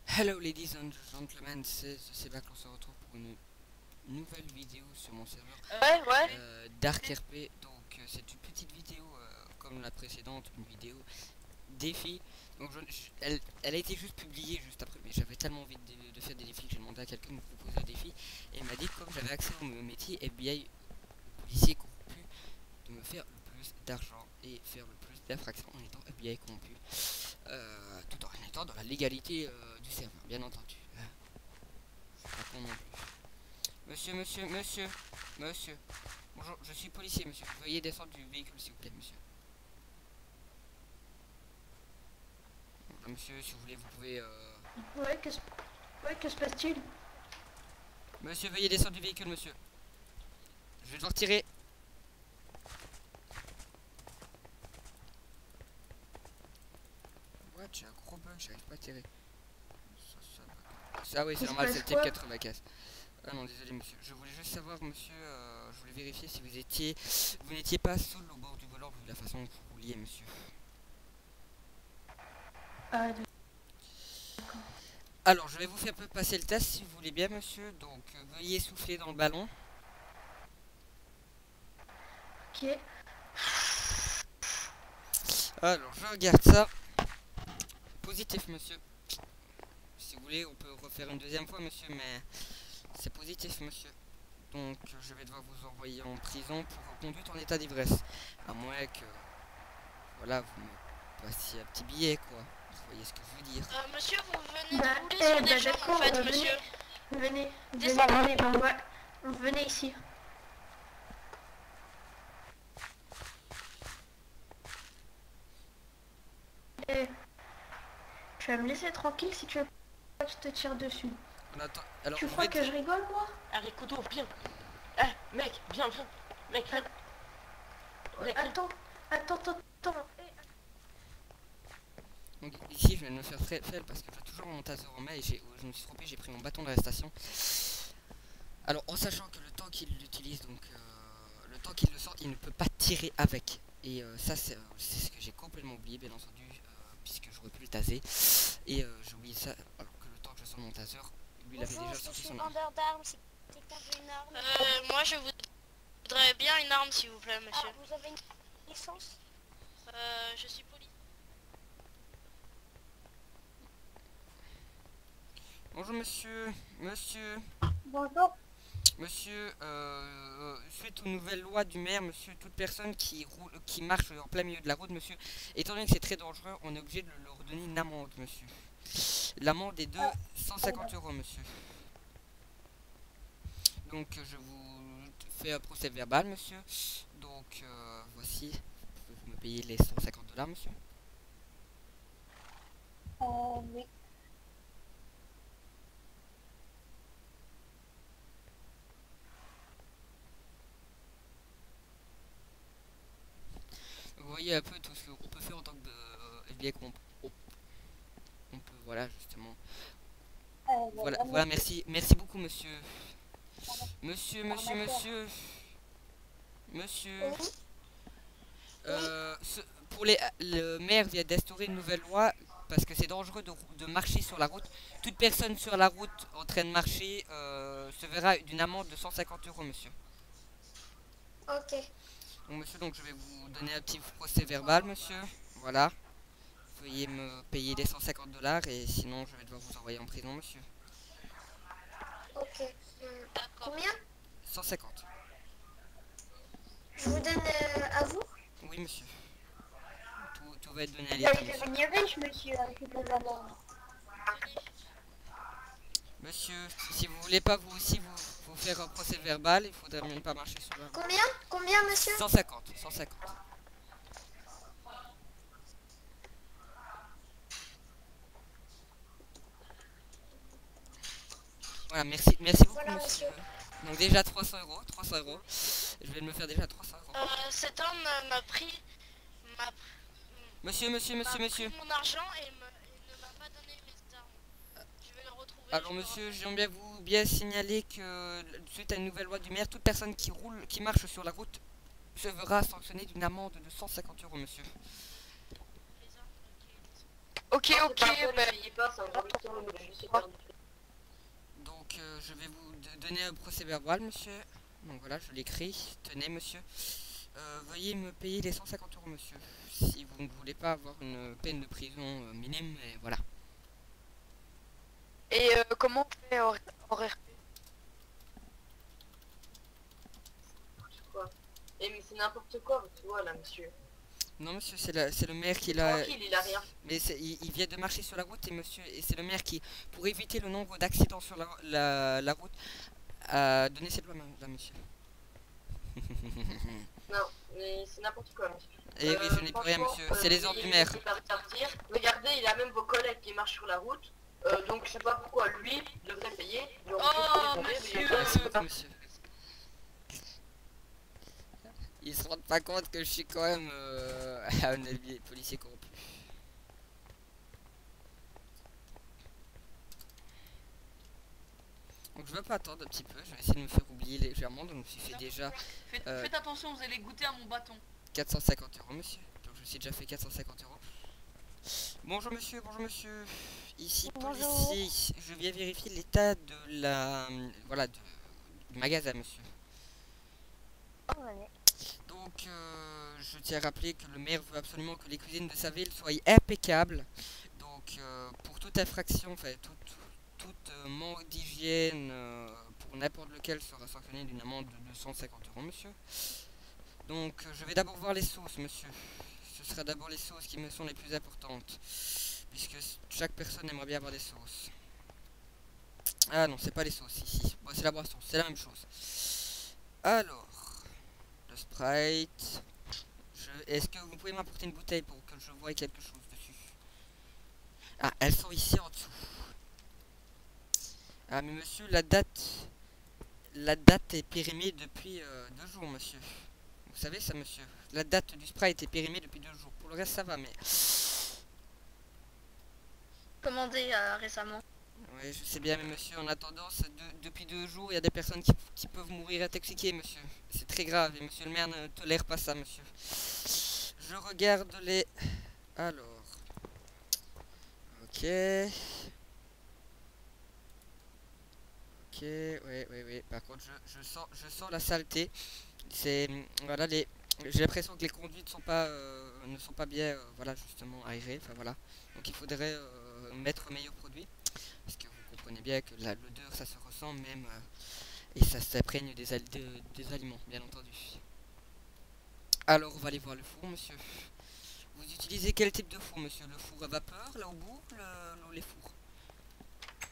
Hello ladies and gentlemen, c'est Sebak, on se retrouve pour une nouvelle vidéo sur mon serveur Dark RP. Donc c'est une petite vidéo comme la précédente, une vidéo défi. Donc elle a été juste publiée juste après, mais j'avais tellement envie de faire des défis que j'ai demandé à quelqu'un de me proposer un défi. Et il m'a dit que comme j'avais accès au métier FBI policier corrompu, de me faire le plus d'argent et faire le plus d'infractions en étant FBI corrompu. Tout en étant dans la légalité du serveur, bien entendu. Pas con non plus. Monsieur. Bonjour, je suis policier, monsieur. Veuillez descendre du véhicule, s'il vous plaît, monsieur. Bonjour, monsieur, si vous voulez, vous pouvez... Ouais, que se passe-t-il? Monsieur, veuillez descendre du véhicule, monsieur. Je vais devoir tirer. What? J'ai un gros bug, j'arrive pas à tirer. Ah oui, c'est normal, c'est le type 95. Ah non, désolé monsieur. Je voulais juste savoir monsieur, je voulais vérifier si vous n'étiez pas seul au bord du volant vu la façon dont vous rouliez monsieur. Alors je vais vous faire passer le test si vous voulez bien monsieur. Donc veuillez souffler dans le ballon. Ok. Alors je regarde ça. Positif monsieur. Si vous voulez on peut refaire une deuxième fois monsieur, mais c'est positif monsieur. Donc je vais devoir vous envoyer en prison pour conduite en état d'ivresse. À moins que voilà vous me passiez un petit billet quoi. Vous voyez ce que je veux dire. Monsieur vous venez de rouler sur des gens en fait monsieur. Venez, venez ici. Tu vas me laisser tranquille si tu veux pas que je te tire dessus. Alors, tu crois que je rigole moi? Allez couteau, viens. Eh mec, viens. Mec, viens. Attends. Donc ici je vais me faire fail parce que j'ai toujours mon taser en main et je me suis trompé, j'ai pris mon bâton d'arrestation. Alors en sachant que le temps qu'il l'utilise, donc le temps qu'il le sort, il ne peut pas tirer avec. Et ça c'est ce que j'ai complètement oublié bien entendu, puisque j'aurais pu le taser. Et j'ai oublié ça alors que le temps que je sors mon taser, lui il avait déjà sorti son arme. Moi je voudrais bien une arme s'il vous plaît monsieur. Ah, vous avez une licence? Je suis poli. Bonjour monsieur. Bonjour. Monsieur, suite aux nouvelles lois du maire, monsieur, toute personne qui marche en plein milieu de la route, monsieur, étant donné que c'est très dangereux, on est obligé de leur donner une amende, monsieur. L'amende est de 150 €, monsieur. Donc, je vous fais un procès verbal, monsieur. Donc, voici, vous me payez les 150 $, monsieur. Oui. Vous voyez un peu tout ce qu'on peut faire en tant que FBI qu'on peut, voilà, justement. Voilà, merci beaucoup, monsieur. Monsieur. Le maire vient d'instaurer une nouvelle loi parce que c'est dangereux de marcher sur la route. Toute personne sur la route en train de marcher se verra d'une amende de 150 €, monsieur. Ok. Donc monsieur, donc je vais vous donner un petit procès verbal, monsieur. Voilà. Veuillez me payer les 150 $ et sinon je vais devoir vous envoyer en prison, monsieur. Ok. Combien? 150. Je vous donne à vous? Oui, monsieur. Tout va être donné à Vous l'État, allez monsieur. devenir riche, monsieur, avec les amendes. Monsieur, si vous voulez pas vous aussi vous faire un procès verbal, il faudrait même pas marcher sur la... Combien, monsieur? 150. Voilà, merci beaucoup, Voilà, monsieur. Donc déjà 300 €. Je vais me faire déjà 300 €. Cet homme m'a pris Monsieur. mon argent et ne m'a pas donné mes armes. Je vais le retrouver. Alors monsieur, j'aimerais bien signaler que suite à une nouvelle loi du maire, toute personne qui marche sur la route se verra sanctionné d'une amende de 150 €, monsieur. Ok, ok, bah... Donc, je vais vous donner un procès verbal, monsieur. Donc voilà, je l'écris. Tenez, monsieur. Veuillez me payer les 150 €, monsieur. Si vous ne voulez pas avoir une peine de prison minime, et voilà. Et comment on fait hors RP? Mais c'est n'importe quoi, tu vois là, monsieur. Non, monsieur, c'est le maire qui l'a... Tranquille, il a rien. Mais il vient de marcher sur la route, et monsieur, et c'est le maire qui, pour éviter le nombre d'accidents sur la route, a donné cette loi là, monsieur. Non, mais c'est n'importe quoi, monsieur. Et oui, je n'ai plus rien, monsieur. C'est les ordres du maire. Regardez, il a même vos collègues qui marchent sur la route. Donc je sais pas pourquoi lui devrait payer. Donc, Oh, monsieur. Merci beaucoup, monsieur. Ils se rendent pas compte que je suis quand même un policier corrompu. Donc je vais pas attendre un petit peu, je vais essayer de me faire oublier légèrement, donc je me suis fait déjà Faites attention, vous allez goûter à mon bâton. 450 €, monsieur. Donc je me suis déjà fait 450 €. Bonjour monsieur, bonjour monsieur. Ici policier, je viens vérifier l'état de la... voilà, du magasin, monsieur. Donc je tiens à rappeler que le maire veut absolument que les cuisines de sa ville soient impeccables. Donc pour toute infraction, enfin toute manque d'hygiène pour n'importe lequel sera sanctionné d'une amende de 250 €, monsieur. Donc je vais d'abord voir les sauces, monsieur. Ce sera d'abord les sauces qui me sont les plus importantes, puisque chaque personne aimerait bien avoir des sauces. Ah non, c'est pas les sauces ici. Bon, c'est la boisson, c'est la même chose. Alors, le Sprite. Est-ce que vous pouvez m'apporter une bouteille pour que je voie quelque chose dessus? Ah, elles sont ici en dessous. Ah, mais monsieur, la date est périmée depuis 2 jours, monsieur. Vous savez ça, monsieur? La date du Sprite est périmée depuis 2 jours. Pour le reste, ça va, mais... Commandé récemment. Oui, je sais bien, mais monsieur, en attendant, depuis 2 jours, il y a des personnes qui peuvent mourir intoxiquées, monsieur. C'est très grave, et monsieur le maire ne tolère pas ça, monsieur. Je regarde les... Alors... Ok... Ok, oui. Par contre, je sens la saleté. C'est... Voilà, j'ai l'impression que les conduites ne sont pas bien, voilà, justement, aérées. Enfin, voilà. Donc, il faudrait mettre meilleur produit. Parce que vous comprenez bien que l'odeur, ça se ressent même... et ça s'imprègne des aliments, bien entendu. Alors, on va aller voir le four, monsieur. Vous utilisez quel type de four, monsieur? Le four à vapeur, là au bout, les fours?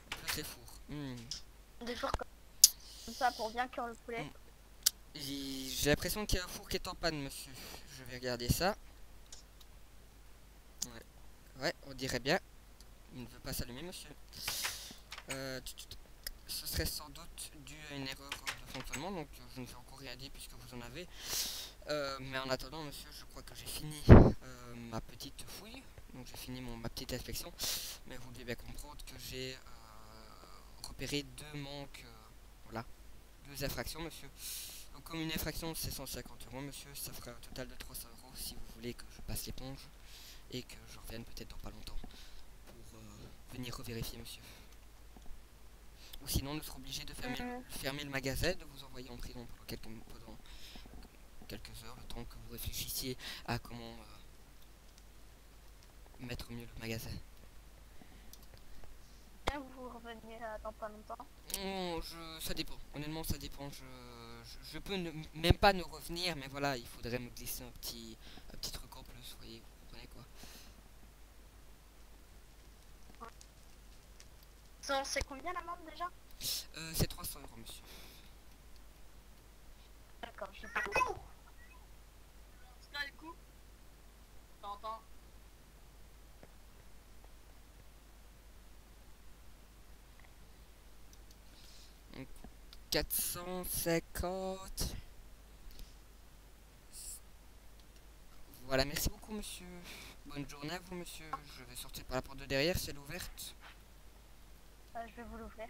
Plus les fours. Des fours comme ça pour bien cuire le poulet. J'ai l'impression qu'il y a un four qui est en panne, monsieur. Je vais regarder ça. Ouais, on dirait bien. Il ne veut pas s'allumer, monsieur. Ce serait sans doute dû à une erreur de fonctionnement, donc je ne vais encore rien dire puisque vous en avez. Mais en attendant, monsieur, je crois que j'ai fini ma petite fouille. Donc j'ai fini ma petite inspection. Mais vous devez bien comprendre que j'ai repéré 2 manques, voilà, 2 infractions, monsieur. Donc comme une infraction c'est 150 €, monsieur, ça fera un total de 300 € si vous voulez que je passe l'éponge et que je revienne peut-être dans pas longtemps pour venir revérifier, monsieur. Ou sinon nous serons obligés de fermer le magasin, de vous envoyer en prison pendant quelques heures, le temps que vous réfléchissiez à comment mettre mieux le magasin. Vous revenez dans pas longtemps? Ça dépend, honnêtement ça dépend. Je peux même pas ne revenir, mais voilà, il faudrait me glisser un petit truc en plus, vous voyez, vous comprenez quoi. C'est combien l'amende déjà? C'est 300 €, monsieur. D'accord, je sais C'est là le coup. T'entends? Donc, 450. Voilà, merci beaucoup, monsieur. Bonne journée à vous, monsieur. Je vais sortir par la porte de derrière, si elle est ouverte. je vais vous l'ouvrir.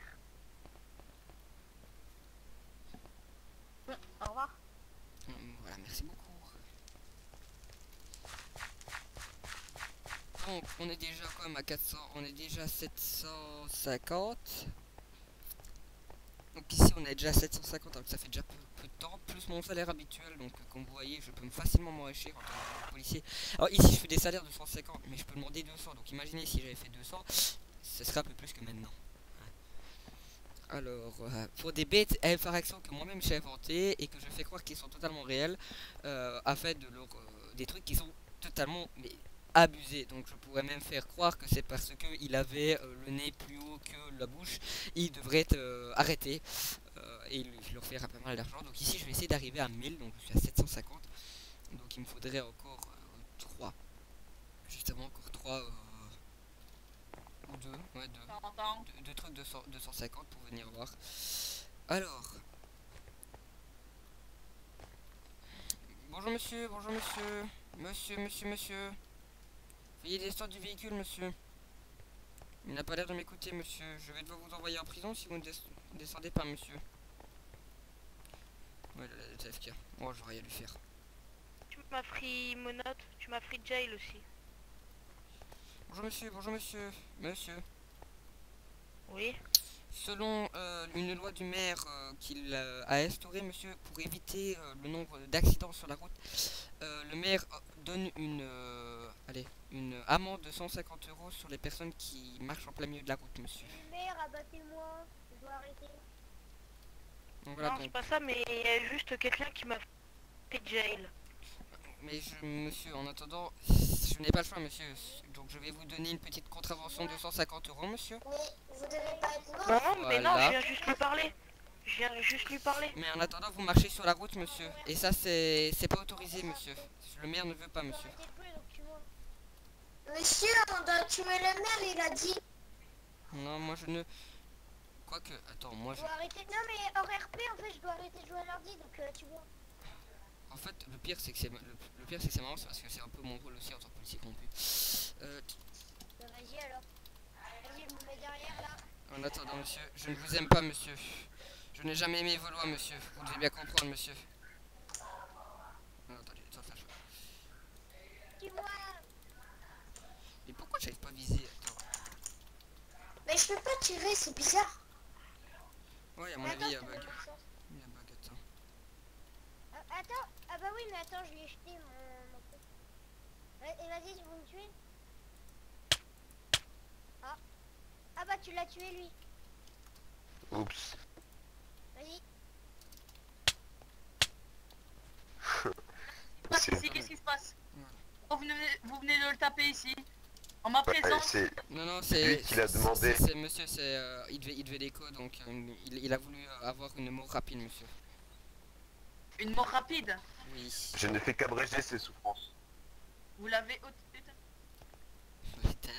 Au revoir. Voilà, merci beaucoup. on est déjà quand même à 400, on est déjà à 750. Donc ici on est déjà à 750, alors que ça fait déjà peu de temps, plus mon salaire habituel, donc comme vous voyez je peux me facilement m'enrichir en tant que policier. Alors ici je fais des salaires de 150, mais je peux demander 200, donc imaginez si j'avais fait 200, ce serait un peu plus que maintenant. Alors, pour des bêtes infractions que moi-même j'ai inventées et que je fais croire qu'ils sont totalement réels, afin de leur des trucs qui sont totalement abusés. Donc je pourrais même faire croire que c'est parce qu'il avait le nez plus haut que la bouche, il devrait être arrêté et leur faire un peu mal d'argent. Donc ici je vais essayer d'arriver à 1000, donc je suis à 750. Donc il me faudrait encore 3. Justement encore 3 ou 2, ouais, deux trucs de 250 pour venir voir. Alors, bonjour monsieur, bonjour monsieur, monsieur, veuillez descendre du véhicule monsieur. Il n'a pas l'air de m'écouter monsieur, je vais devoir vous envoyer en prison si vous ne descendez pas monsieur. Ouais, le TFK, oh j'aurais rien à lui faire. Tu m'as pris monote, tu m'as pris jail aussi. Bonjour monsieur, monsieur. Oui. Selon une loi du maire qu'il a instaurée, monsieur, pour éviter le nombre d'accidents sur la route, le maire donne une amende de 150 € sur les personnes qui marchent en plein milieu de la route, monsieur. Le maire, abattez-moi, je dois arrêter. Donc, voilà, Non, donc, c'est pas ça, mais il y a juste quelqu'un qui m'a fait jail. mais monsieur, en attendant, je n'ai pas le choix, monsieur. Donc je vais vous donner une petite contravention de 150 €, monsieur. Mais vous devez pas être mort. Non, mais non, Voilà. je viens juste lui parler. Je viens juste lui parler. Mais en attendant, vous marchez sur la route, monsieur. Et ça, c'est pas autorisé, monsieur. Le maire ne veut pas, monsieur. Monsieur, on doit tuer le maire, il a dit. Non, moi je ne... Quoique, attends, moi Je je... dois arrêter. Non, mais en RP, en fait, je dois arrêter de jouer à l'ordi, donc tu vois. En fait, le pire c'est que c'est marrant, c'est parce que c'est un peu mon rôle aussi en tant que policier corrompu. Bah, vas-y alors. Vas-y, je me mets derrière là. En attendant, monsieur, je ne vous aime pas, monsieur. Je n'ai jamais aimé vos lois, monsieur. Vous devez bien comprendre, monsieur. Non, attendez, attends, ça Dis-moi. Mais pourquoi j'arrive pas à viser? Attends. Mais je peux pas tirer, c'est bizarre. Ouais, à mon Mais avis, il y a attends, un ça bug. fait pas de sens. Il y a un bug, attends. Attends, ah bah oui, mais attends, je lui ai jeté mon truc. Et vas-y, vous me tuez. Ah. Ah bah tu l'as tué lui. Oups. Vas-y. Qu'est-ce qui se passe? Vous venez de le taper ici. En ma présence. C'est Non, lui qui l'a demandé. c'est monsieur, il devait l'écho, donc il a voulu avoir une mort rapide, monsieur. Une mort rapide. Oui. Je ne fais qu'abréger ses souffrances. Vous l'avez Putain,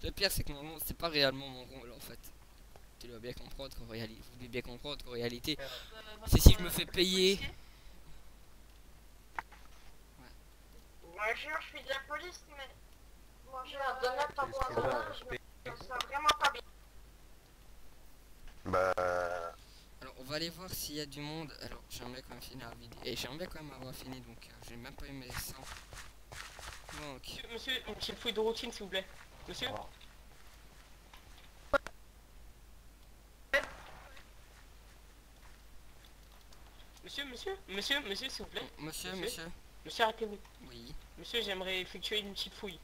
le pire c'est que normalement c'est pas réellement mon rôle en fait. Tu dois bien comprendre qu'en réalité, vous devez bien comprendre qu'en réalité, c'est si je me fais payer. Bonjour, je suis de la police, mais... Bonjour, donne-moi ta voix, je me sens vraiment pas bien. Bah... Alors on va aller voir s'il y a du monde. Alors j'aimerais quand même finir la vidéo. Et j'aimerais quand même avoir fini, donc j'ai même pas eu mes 100. Donc... Monsieur, une petite fouille de routine s'il vous plaît. Monsieur. Monsieur, s'il vous plaît. Monsieur, arrêtez-vous. Oui. Monsieur, j'aimerais effectuer une petite fouille.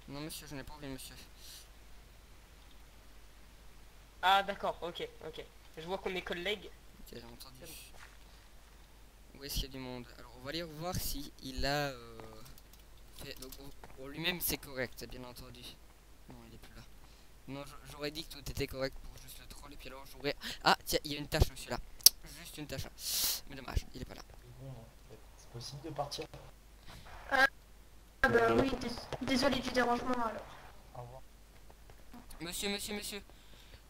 Non monsieur, je n'ai pas envie monsieur. Ah d'accord, ok. Je vois qu'on est collègues. Ok, j'ai entendu. Où est-ce qu'il y a du monde? Alors on va aller voir si il a fait... Donc pour lui-même c'est correct, bien entendu. Non, il est plus là. Non, j'aurais dit que tout était correct pour juste le troll et puis alors j'aurais... Ah tiens, il y a une tâche monsieur là. Juste une tâche là. Mais dommage, il est pas là. Bon, c'est possible de partir. Ah bah oui, désolé du dérangement alors. Au revoir. Monsieur.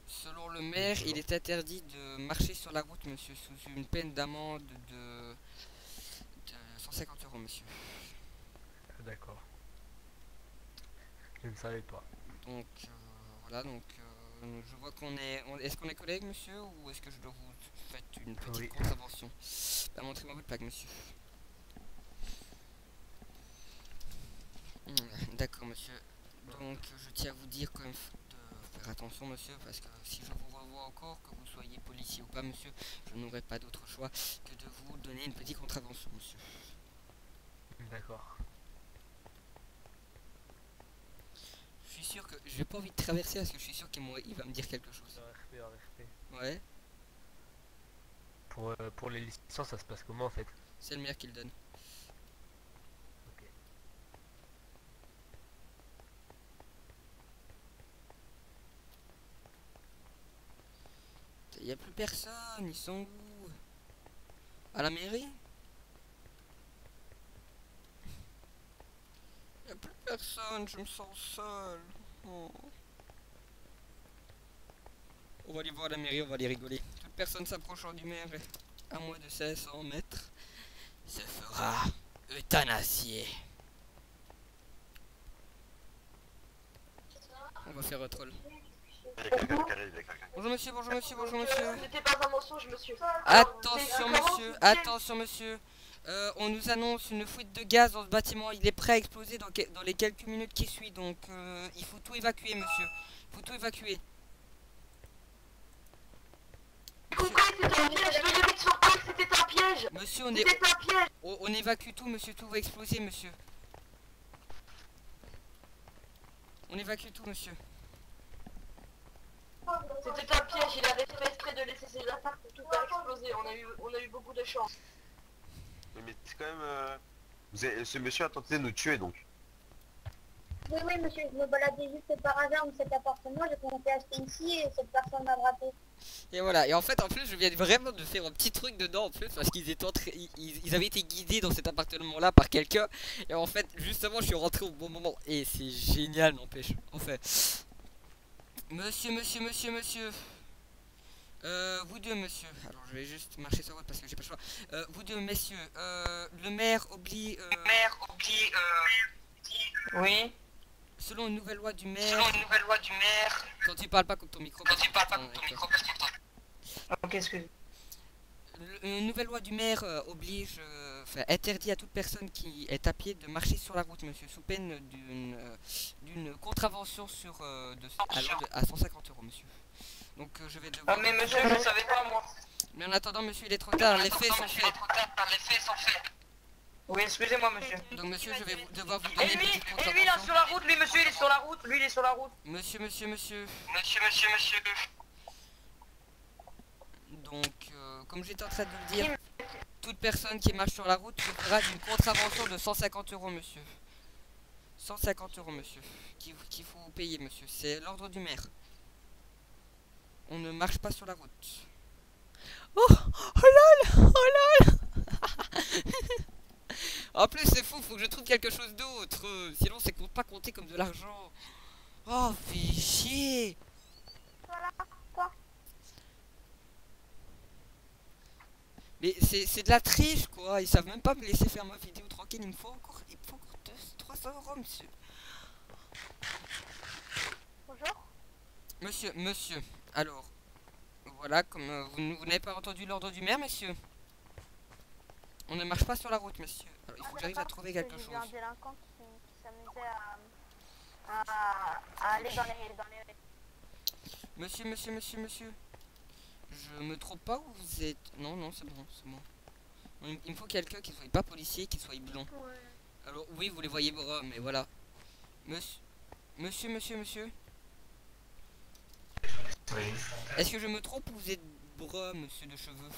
Selon le maire, il est interdit de marcher sur la route, monsieur, sous une peine d'amende de 150 €, monsieur. D'accord. Je ne savais pas. Donc, voilà, donc, je vois qu'on est... Est-ce qu'on est collègues, monsieur, ou est-ce que je dois vous faire une petite contravention? Bah, montrez-moi votre plaque, monsieur. D'accord, monsieur. Donc je tiens à vous dire quand même de faire attention monsieur, parce que si je vous revois encore, que vous soyez policier ou pas monsieur, je n'aurai pas d'autre choix que de vous donner une petite contravention monsieur. D'accord. Je suis sûr que j'ai pas envie de traverser parce que je suis sûr qu'il va me dire quelque chose. RFP. Ouais, Pour les licences, ça se passe comment en fait? c'est le maire qui le donne. Ok. Il y a plus personne, ils sont où? À la mairie? Il y a plus personne, je me sens seul. Oh. On va aller voir la mairie, on va aller rigoler. Toute personne s'approchant du maire à moins de 500 mètres se fera euthanasier. On va faire un troll. Il y a quelqu'un qui arrive, il y a quelqu'un. Bonjour monsieur, bonjour monsieur, bonjour monsieur. Ce n'était pas un mensonge, monsieur. Attention monsieur, attention monsieur. On nous annonce une fuite de gaz dans ce bâtiment. Il est prêt à exploser dans les quelques minutes qui suivent. Donc il faut tout évacuer monsieur. Il faut tout évacuer. Écoutez, c'était un piège. Veuillez mettre sur place, c'était un piège. Monsieur, C'était un piège. on évacue tout monsieur. Tout va exploser monsieur. On évacue tout monsieur. C'était un piège. Il avait fait exprès de laisser ses affaires pour tout faire exploser. On a eu beaucoup de chance. Mais c'est quand même... Ce monsieur a tenté de nous tuer donc. Oui, monsieur, je me baladais juste par hasard dans cet appartement, j'ai commencé à acheter ici et cette personne m'a braqué. Et voilà, et en fait je viens vraiment de faire un petit truc dedans en plus parce qu'ils étaient ils avaient été guidés dans cet appartement là par quelqu'un. Et en fait justement je suis rentré au bon moment. Et c'est génial n'empêche. En fait. Monsieur. Vous deux monsieur. Alors je vais juste marcher sur votre parce que j'ai pas le choix. Vous deux messieurs, le maire oublie... Oui. Selon une nouvelle loi du maire... Quand tu parles pas comme ton micro... Ok, excuse. Une nouvelle loi du maire oblige, interdit à toute personne qui est à pied de marcher sur la route, monsieur, sous peine d'une contravention à 150 €, monsieur. Donc je vais devoir... Ah mais monsieur, je savais pas moi. Mais en attendant, monsieur, il est trop tard, les faits sont faits. Oui, excusez-moi monsieur. Donc monsieur, je vais devoir vous donner une petite Et lui il est sur la route, lui monsieur il est sur la route, lui il est sur la route. Monsieur. Donc, comme j'étais en train de vous le dire, toute personne qui marche sur la route fera d'une contravention de 150 €, monsieur. 150 €, monsieur. Qu'il faut payer, monsieur. C'est l'ordre du maire. On ne marche pas sur la route. Oh lol. En plus, c'est fou, faut que je trouve quelque chose d'autre. Sinon, c'est pas compter comme de l'argent. Oh, fais chier. Voilà, toi. Mais c'est de la triche quoi, ils savent même pas me laisser faire ma vidéo tranquille, il me faut encore 300 €, monsieur. Bonjour. Monsieur, alors, voilà, comme vous n'avez pas entendu l'ordre du maire, monsieur. On ne marche pas sur la route, monsieur. Alors, il faut que j'arrive à trouver quelque chose. J'ai un délinquant qui s'amusait à aller dans les... Monsieur. Je me trompe pas où vous êtes? Non, c'est bon. Il me faut quelqu'un qui soit pas policier, qui soit blond. Ouais. Alors, oui, vous les voyez bruns, mais voilà. Monsieur. Oui. Est-ce que je me trompe ou vous êtes brun, monsieur de cheveux?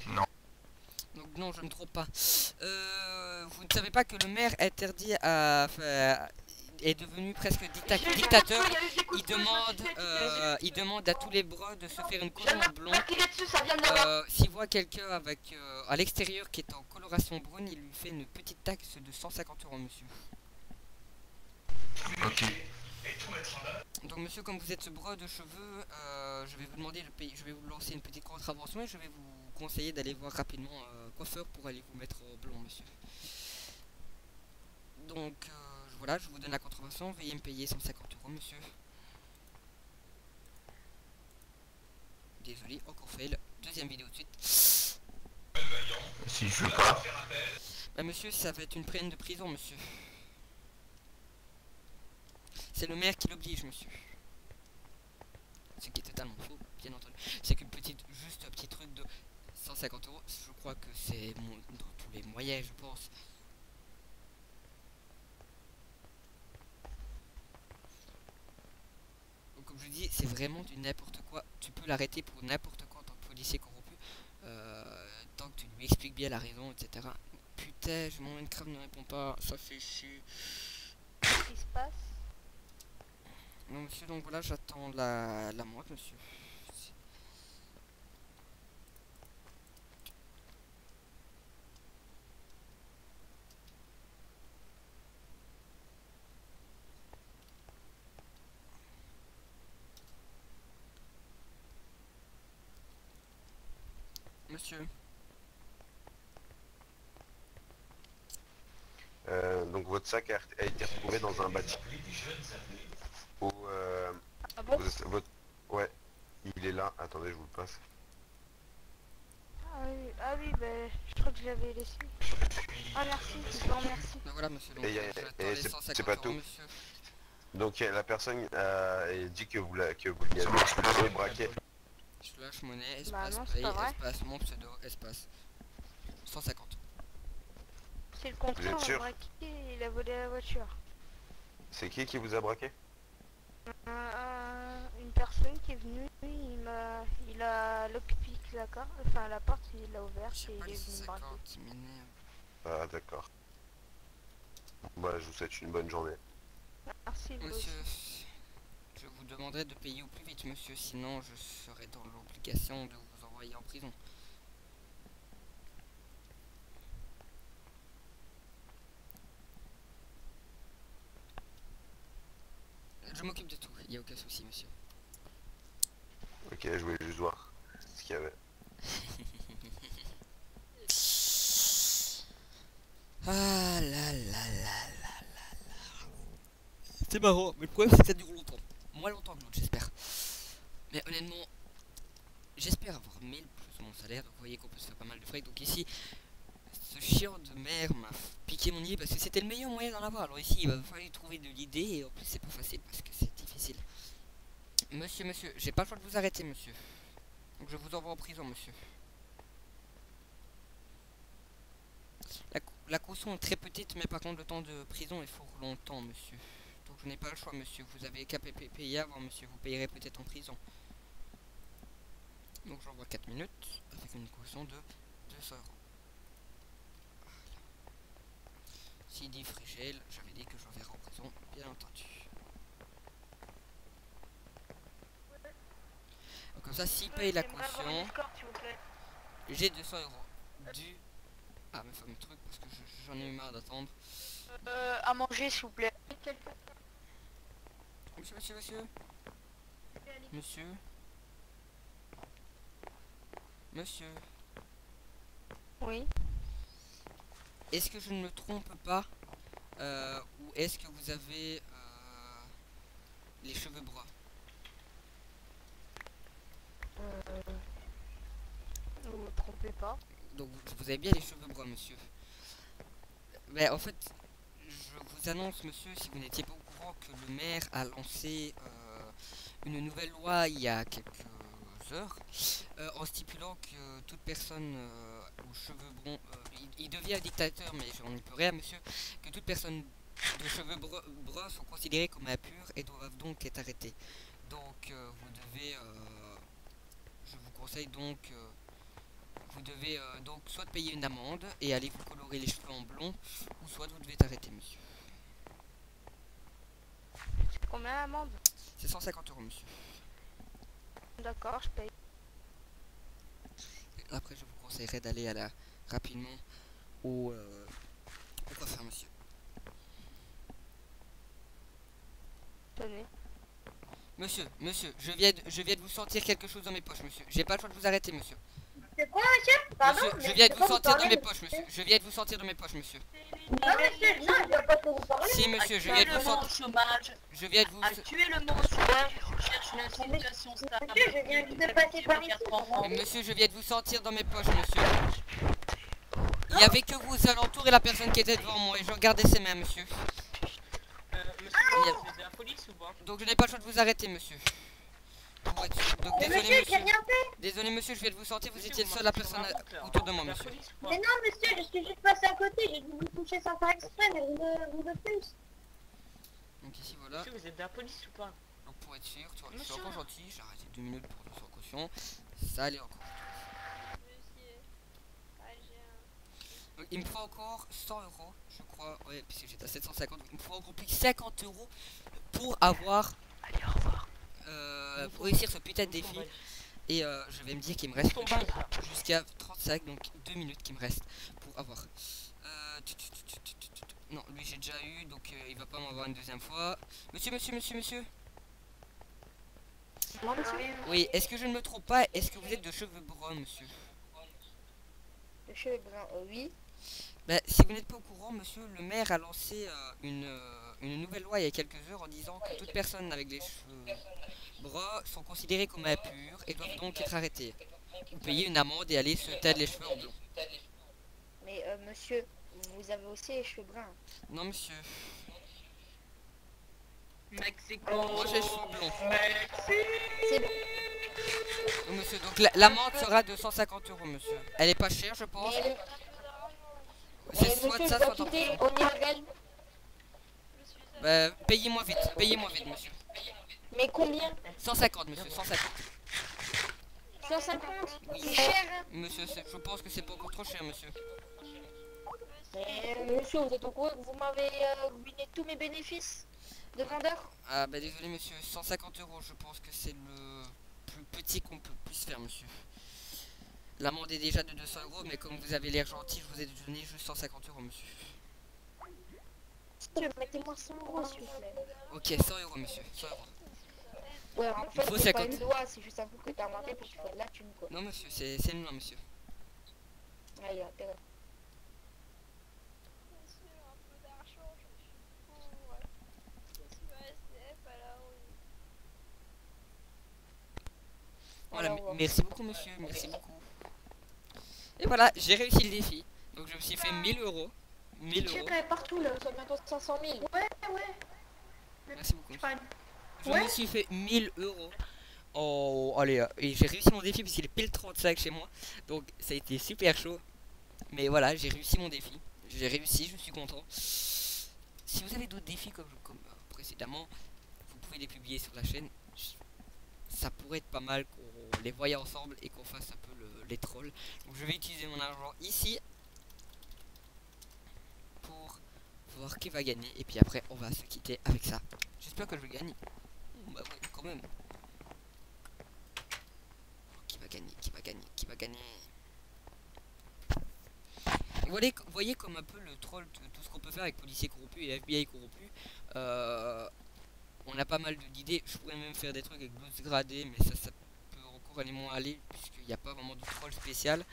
Non. Donc non, je ne me trompe pas. Vous ne savez pas que le maire interdit est devenu presque dictateur. Il demande à tous les bruns de se faire une couronne en blond. S'il voit quelqu'un avec à l'extérieur qui est en coloration brune, il lui fait une petite taxe de 150 €, monsieur. Ok. Donc monsieur, comme vous êtes ce brun de cheveux, je vais vous demander de payer, je vais vous lancer une petite contravention et je vais vous conseiller d'aller voir rapidement un coiffeur pour aller vous mettre blond, monsieur. Donc voilà, je vous donne la contravention, veuillez me payer 150 €, monsieur. Désolé, encore fail. Deuxième vidéo de suite. Si je veux pas. Bah monsieur, ça va être une peine de prison, monsieur. C'est le maire qui l'oblige, monsieur. Ce qui est totalement faux, bien entendu. C'est qu'une petite, juste un petit truc de 150 €. Je crois que c'est dans tous les moyens, je pense. Donc, comme je dis, c'est vraiment du n'importe quoi. Tu peux l'arrêter pour n'importe quoi en tant que policier corrompu. Tant que tu lui expliques bien la raison, etc. Putain, je m'en Minecraft ne répond pas. Ça fait chier. Qu'est-ce qui se passe? Non, monsieur, donc voilà, j'attends la moite, monsieur. Monsieur. Donc votre sac a été retrouvé dans un bâtiment. Ah bon? Ouais, il est là. Attendez, je vous le passe. Ah oui, bah, je crois que je l'avais laissé. Ah merci, je vous remercie. Donc voilà, monsieur, donc j'attends et les 150 c'est pas €, tout. monsieur. Donc la personne dit que vous l'avez braqué. Slash monnaie, Bah espace non, c'est paye, pas vrai. espace mon pseudo, espace 150. C'est le contraire, Vous êtes sûr? braqué, il a volé la voiture. C'est qui vous a braqué? Une personne qui est venue, il a lockpick la carte, enfin la porte, il l'a ouverte Je sais et pas il les est venu me braquer. 150, il m'énerve. Ah d'accord. Bah je vous souhaite une bonne journée. Merci, vous Monsieur, aussi. je vous demanderai de payer au plus vite, monsieur, sinon je serai dans l'obligation de vous envoyer en prison. Je m'occupe de tout, il n'y a aucun souci, monsieur. Ok, je voulais juste voir ce qu'il y avait. Ah là là là là là là. C'est marrant, mais le problème c'est que ça dure longtemps. Moins longtemps que l'autre, j'espère. Mais honnêtement, j'espère avoir 1000 plus mon salaire. Donc vous voyez qu'on peut se faire pas mal de frais. Donc ici, ce chiant de merde m'a piqué mon idée parce que c'était le meilleur moyen d'en avoir. Alors ici, il va falloir trouver de l'idée et en plus c'est pas facile parce que c'est difficile. Monsieur, j'ai pas le choix de vous arrêter, monsieur. Donc je vous envoie en prison, monsieur. La caution est très petite, mais par contre le temps de prison est fort longtemps, monsieur. Donc je n'ai pas le choix, monsieur. Vous avez qu'à payer avant, monsieur. Vous payerez peut-être en prison. Donc j'envoie 4 minutes avec une caution de 200 €. S'il dit Frigel, j'avais dit que je l'enverrai en prison, bien entendu. Donc comme ça, s'il paye la caution, j'ai 200 € du... Ah, mes fameux trucs, parce que j'en ai eu marre d'attendre. À manger, s'il vous plaît. Monsieur. Oui. Est-ce que je ne me trompe pas ou est-ce que vous avez les cheveux bruns? Ne vous trompez pas. Donc vous avez bien les cheveux bruns, monsieur. Mais en fait, je vous annonce, monsieur, si vous n'étiez pas au courant, que le maire a lancé une nouvelle loi il y a quelques heures, en stipulant que toute personne aux cheveux bruns, il devient un dictateur, mais j'en n'y peux rien, monsieur, que toute personne de cheveux bruns sont considérées comme impures et doivent donc être arrêtées. Donc vous devez, je vous conseille donc, vous devez donc soit payer une amende et aller vous colorer les cheveux en blond, ou soit vous devez t'arrêter, monsieur. C'est combien l'amende? C'est 150 €, monsieur. D'accord, je paye. Après, je vous conseillerais d'aller à rapidement au coiffeur, monsieur. Tenez. Monsieur, je viens de vous sentir quelque chose dans mes poches, monsieur. J'ai pas le choix de vous arrêter, monsieur. C'est quoi, monsieur? Pardon, Monsieur, je viens de vous sentir dans mes poches, monsieur. Je viens de vous sentir dans mes poches, monsieur. Non, monsieur, non, je vois pas de quoi vous parlez. Si, monsieur, je viens de vous sentir. Chômage. Je viens de vous. Actuer le mot chômage. Je cherche une situation stable. Monsieur, je viens de passer par ici. Monsieur, je viens de vous sentir dans mes poches, monsieur. Il n'y avait que vous aux alentours et la personne qui était devant moi. Et je regardais ses mains, monsieur. Monsieur, vous êtes de la police ou pas? Donc je n'ai pas le choix de vous arrêter, monsieur. Pour être sûr. Donc Mais désolé, monsieur, j'ai monsieur. rien fait. Désolé, monsieur, je viens de vous sortir. Vous Monsieur, étiez vous le seul la marchez sur personne la route, là. autour de moi, La monsieur. police ou pas? Mais non, monsieur, je suis juste passé à côté. J'ai dû vous toucher sans faire exprès, mais vous de plus. Donc ici, voilà. Monsieur, vous êtes de la police ou pas? Donc pour être sûr, tu vois, je suis Monsieur. encore gentil. J'ai arrêté 2 minutes pour de sans caution. Ça allait encore. Donc, il me faut encore 100 euros, je crois. Ouais, puisque j'étais à 750. Il me faut encore plus que 50 euros pour avoir. Allez, au revoir. Pour réussir ce putain de défi. Et je vais me dire qu'il me reste jusqu'à 35, donc 2 minutes qui me restent pour avoir. Non, lui j'ai déjà eu, donc il va pas m'avoir une deuxième fois. Monsieur. Non, monsieur. Oui, est-ce que je ne me trompe pas? Est-ce que vous êtes de cheveux bruns, monsieur? Le cheveu brun, oui. Bah, si vous n'êtes pas au courant, monsieur, le maire a lancé une nouvelle loi il y a quelques heures en disant que toute personne avec des cheveux bruns sont considérées comme impures et doivent donc être arrêtées. Ou payer une amende et aller se teindre les cheveux en blond. Mais monsieur, vous avez aussi les cheveux bruns. Non, monsieur. Mexico. Moi j'ai les cheveux blonds. C'est bon. Donc, monsieur, donc l'amende sera de 150 euros, monsieur. Elle est pas chère, je pense. C'est soit de ça, soit en plus. On y regarde. Bah, payez-moi vite, monsieur. Mais combien? 150, monsieur, 150. 150. Oui. C'est cher, hein. Monsieur, je pense que c'est pas encore trop cher, monsieur. Mais monsieur, vous êtes au courant que vous m'avez ruiné tous mes bénéfices de vendeur? Ah bah désolé, monsieur, 150 euros, je pense que c'est le plus petit qu'on puisse faire, monsieur. L'amende est déjà de 200 euros, mais comme vous avez l'air gentil, je vous ai donné juste 150 euros, monsieur. Mettez-moi 100 euros, s'il vous plaît. Ok, 100 euros, monsieur, 100 euros. Ouais, en Il faut fait, c'est pas 50. une loi, c'est juste un coup que t'as inventé pour faire de la thune, quoi. Non, monsieur, c'est une loi, monsieur. Ah, il a intérêt. Voilà, merci beaucoup, monsieur, merci beaucoup. Et voilà, j'ai réussi le défi. Donc je me suis fait 1000 euros. 1000 euros. Partout là. Ça bientôt 500 000. Ouais. Merci beaucoup. Enfin, Je ouais. me suis fait 1000 euros. Oh, allez, et j'ai réussi mon défi puisqu'il est pile 35 chez moi. Donc ça a été super chaud. Mais voilà, j'ai réussi mon défi. J'ai réussi, je suis content. Si vous avez d'autres défis comme précédemment, vous pouvez les publier sur la chaîne. Ça pourrait être pas mal qu'on les voie ensemble et qu'on fasse un peu les trolls. Donc je vais utiliser mon argent ici pour voir qui va gagner. Et puis après on va se quitter avec ça. J'espère que je vais gagner. Bah ouais, quand même. Qui va gagner. Et vous voyez comme un peu le troll, tout ce qu'on peut faire avec policiers corrompus et FBI corrompus. On a pas mal d'idées. Je pourrais même faire des trucs avec blouse gradée, mais ça peut encore aller moins aller puisqu'il n'y a pas vraiment de troll spécial.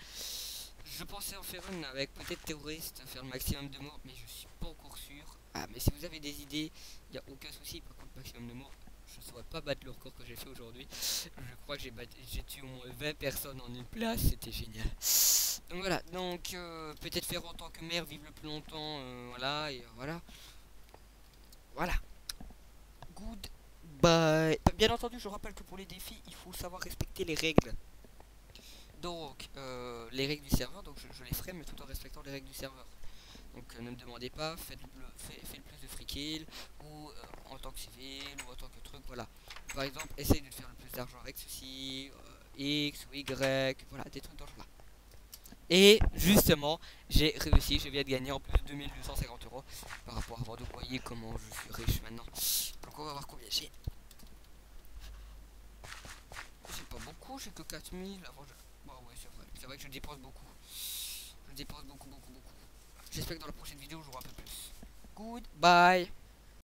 Je pensais en faire une avec peut-être terroriste, faire le maximum de morts, mais je suis pas encore sûr. Ah, mais si vous avez des idées, il n'y a aucun souci. Par contre, maximum de morts, je ne saurais pas battre le record que j'ai fait aujourd'hui. Je crois que j'ai tué au moins 20 personnes en une place, c'était génial. Donc voilà, donc peut-être faire en tant que maire, vivre le plus longtemps, voilà, et voilà. Voilà. Goodbye. Bien entendu, je rappelle que pour les défis, il faut savoir respecter les règles. Donc, les règles du serveur, donc je les ferai, mais tout en respectant les règles du serveur. Donc, ne me demandez pas, faites le plus de free kill, ou en tant que civil, ou en tant que truc, voilà. Par exemple, essaye de faire le plus d'argent avec ceci, X ou Y, voilà, des trucs dans ce genre-là. Et justement, j'ai réussi, je viens de gagner en plus 2250 euros par rapport à avant. Donc, vous voyez comment je suis riche maintenant. Donc, on va voir combien j'ai. J'ai pas beaucoup, j'ai que 4000. Avant, bon, ouais, c'est vrai que je dépense beaucoup. Je dépense beaucoup. J'espère que dans la prochaine vidéo, j'aurai un peu plus. Goodbye.